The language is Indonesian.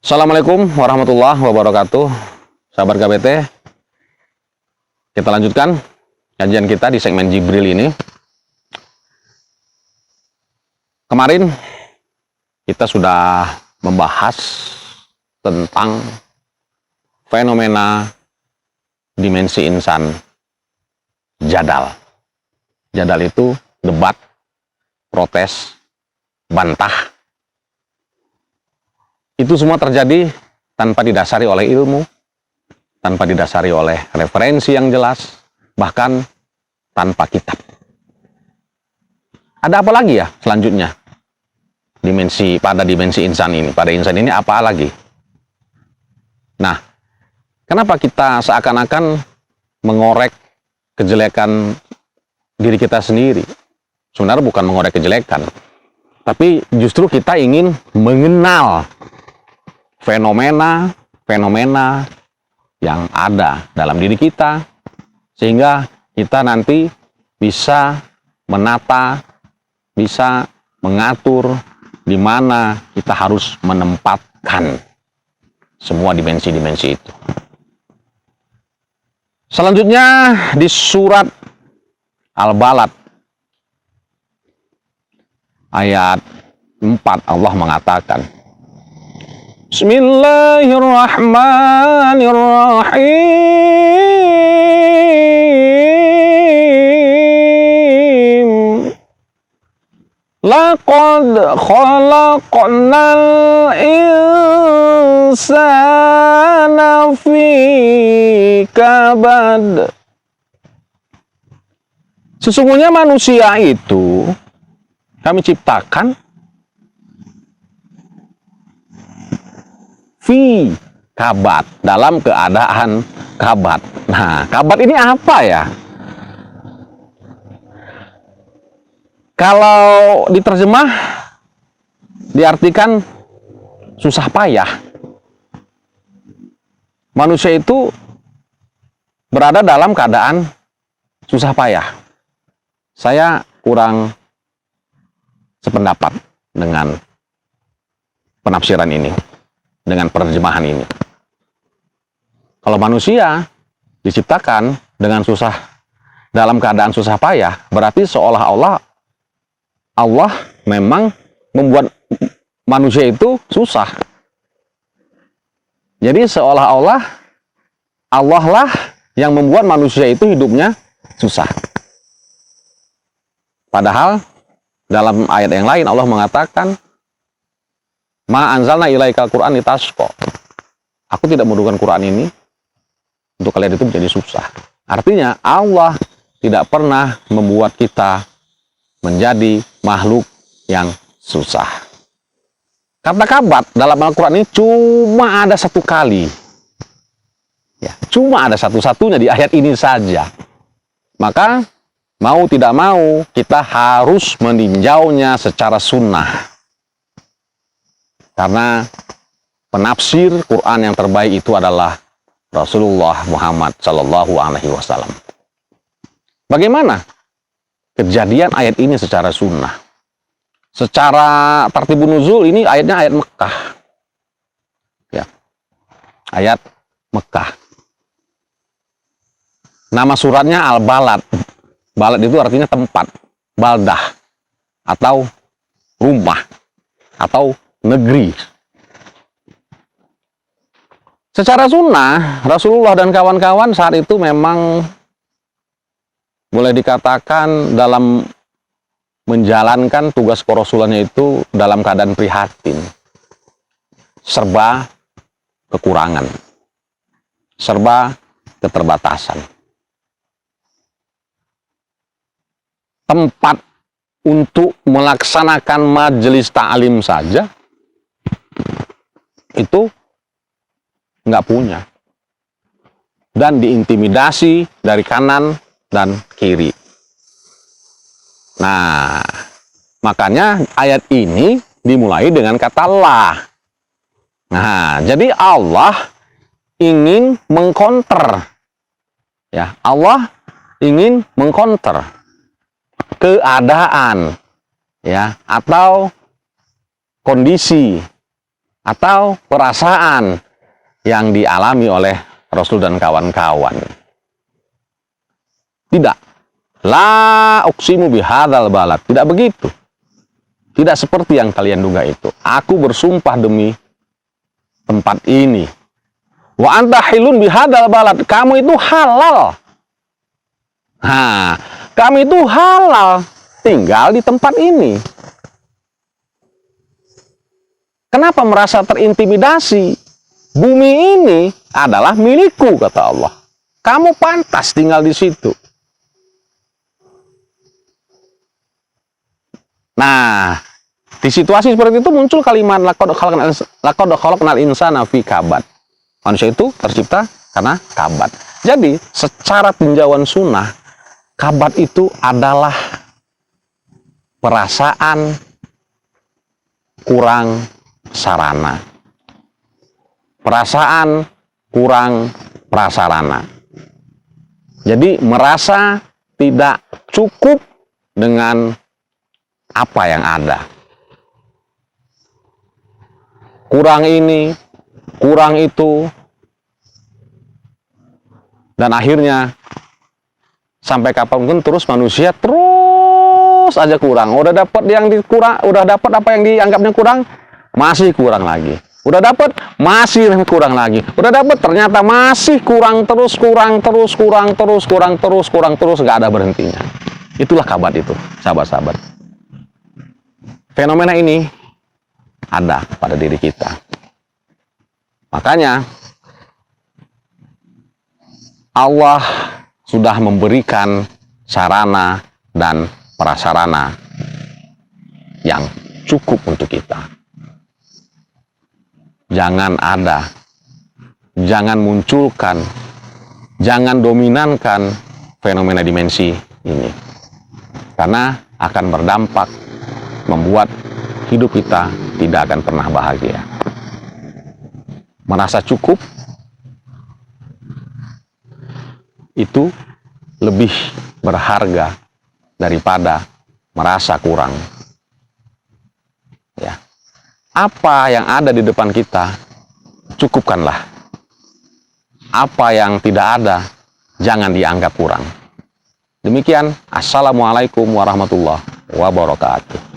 Assalamualaikum warahmatullahi wabarakatuh. Sahabat KBT, kita lanjutkan kajian kita di segmen Jibril ini. Kemarin kita sudah membahas tentang fenomena dimensi insan jadal. Jadal itu debat, protes, bantah. Itu semua terjadi tanpa didasari oleh ilmu, tanpa didasari oleh referensi yang jelas, bahkan tanpa kitab. Ada apa lagi ya selanjutnya? Pada dimensi insan ini, pada insan ini apa lagi? Nah, kenapa kita seakan-akan mengorek kejelekan diri kita sendiri? Sebenarnya bukan mengorek kejelekan, tapi justru kita ingin mengenal fenomena yang ada dalam diri kita, sehingga kita nanti bisa menata, bisa mengatur di mana kita harus menempatkan semua dimensi-dimensi itu. Selanjutnya di surat Al-Balad ayat 4 Allah mengatakan, Bismillahirrahmanirrahim. Laqad khalaqnal insana fi kabad. Sesungguhnya manusia itu kami ciptakan fi kabat, dalam keadaan kabat. Nah, kabat ini apa ya? Kalau diterjemah diartikan susah payah. Manusia itu berada dalam keadaan susah payah. Saya kurang sependapat dengan penafsiran ini, dengan penerjemahan ini. Kalau manusia diciptakan dengan dalam keadaan susah payah, berarti seolah-olah Allah memang membuat manusia itu susah. Jadi seolah-olah Allah lah yang membuat manusia itu hidupnya susah. Padahal dalam ayat yang lain Allah mengatakan, Ma anzalna ilaikal Qur'an litasqa. Aku tidak menurunkan Quran ini untuk kalian itu menjadi susah. Artinya Allah tidak pernah membuat kita menjadi makhluk yang susah. Kata kabat dalam Al-Quran ini cuma ada satu kali. Ya, cuma ada satu-satunya di ayat ini saja. Maka mau tidak mau kita harus meninjaunya secara sunnah. Karena penafsir Quran yang terbaik itu adalah Rasulullah Muhammad Sallallahu Alaihi Wasallam. Bagaimana kejadian ayat ini secara sunnah? Secara tartibun nuzul ini ayatnya ayat Mekah. Ya, ayat Mekah. Nama suratnya Al-Balad. Balad itu artinya tempat, baldah, atau rumah, atau negeri. Secara sunnah, Rasulullah dan kawan-kawan saat itu memang boleh dikatakan dalam menjalankan tugas kerasulannya itu dalam keadaan prihatin, serba kekurangan, serba keterbatasan. Tempat untuk melaksanakan majelis ta'lim saja itu nggak punya, dan diintimidasi dari kanan dan kiri. Nah, makanya ayat ini dimulai dengan kata la. Nah, jadi Allah ingin mengkonter, ya, Allah ingin mengkonter keadaan, ya, atau kondisi atau perasaan yang dialami oleh Rasul dan kawan-kawan. Tidak. La uqsimu bihadzal balad. Tidak begitu. Tidak seperti yang kalian duga itu. Aku bersumpah demi tempat ini. Wa anta hilun bihadzal balad. Kamu itu halal. Nah, kamu itu halal tinggal di tempat ini. Kenapa merasa terintimidasi? Bumi ini adalah milikku, kata Allah. Kamu pantas tinggal di situ. Nah, di situasi seperti itu muncul kalimat laqad khalaqnal insana fi kabad. Manusia itu tercipta karena kabad. Jadi, secara tinjauan sunnah, kabad itu adalah perasaan kurang sarana. Perasaan kurang prasarana. Jadi, merasa tidak cukup dengan apa yang ada. Kurang ini, kurang itu, dan akhirnya sampai kapanpun terus manusia terus aja kurang. Udah dapat yang dikurang, udah dapat apa yang dianggapnya kurang, masih kurang lagi. Udah dapat, masih kurang lagi. Udah dapat, ternyata masih kurang terus, nggak ada berhentinya. Itulah kabad itu, sahabat-sahabat. Fenomena ini ada pada diri kita. Makanya Allah sudah memberikan sarana dan prasarana yang cukup untuk kita. Jangan ada, jangan munculkan, jangan dominankan fenomena dimensi ini. Karena akan berdampak membuat hidup kita tidak akan pernah bahagia. Merasa cukup itu lebih berharga daripada merasa kurang. Ya. Apa yang ada di depan kita, cukupkanlah. Apa yang tidak ada, jangan dianggap kurang. Demikian, Assalamualaikum warahmatullahi wabarakatuh.